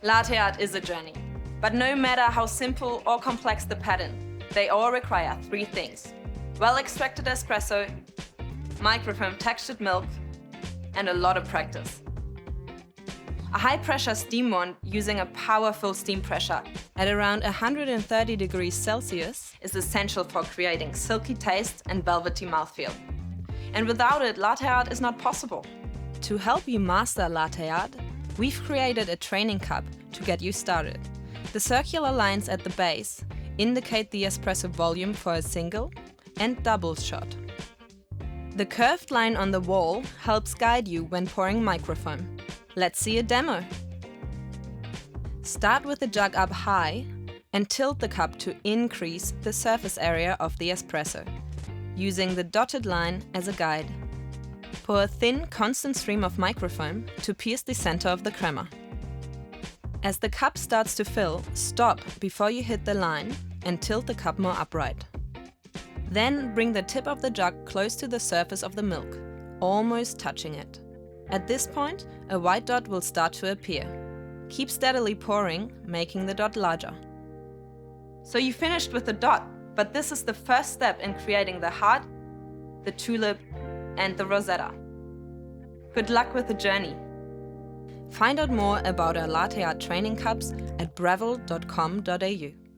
Latte art is a journey, but no matter how simple or complex the pattern, they all require three things: well-extracted espresso, microfoam textured milk, and a lot of practice. A high-pressure steam wand using a powerful steam pressure at around 130 degrees Celsius is essential for creating silky taste and velvety mouthfeel. And without it, latte art is not possible. To help you master latte art, we've created a training cup to get you started. The circular lines at the base indicate the espresso volume for a single and double shot. The curved line on the wall helps guide you when pouring microfoam. Let's see a demo. Start with the jug up high and tilt the cup to increase the surface area of the espresso, using the dotted line as a guide. Pour a thin, constant stream of microfoam to pierce the center of the crema. As the cup starts to fill, stop before you hit the line and tilt the cup more upright. Then bring the tip of the jug close to the surface of the milk, almost touching it. At this point, a white dot will start to appear. Keep steadily pouring, making the dot larger. So you finished with the dot, but this is the first step in creating the heart, the tulip, and the rosetta. Good luck with the journey. Find out more about our latte art training cups at breville.com.au.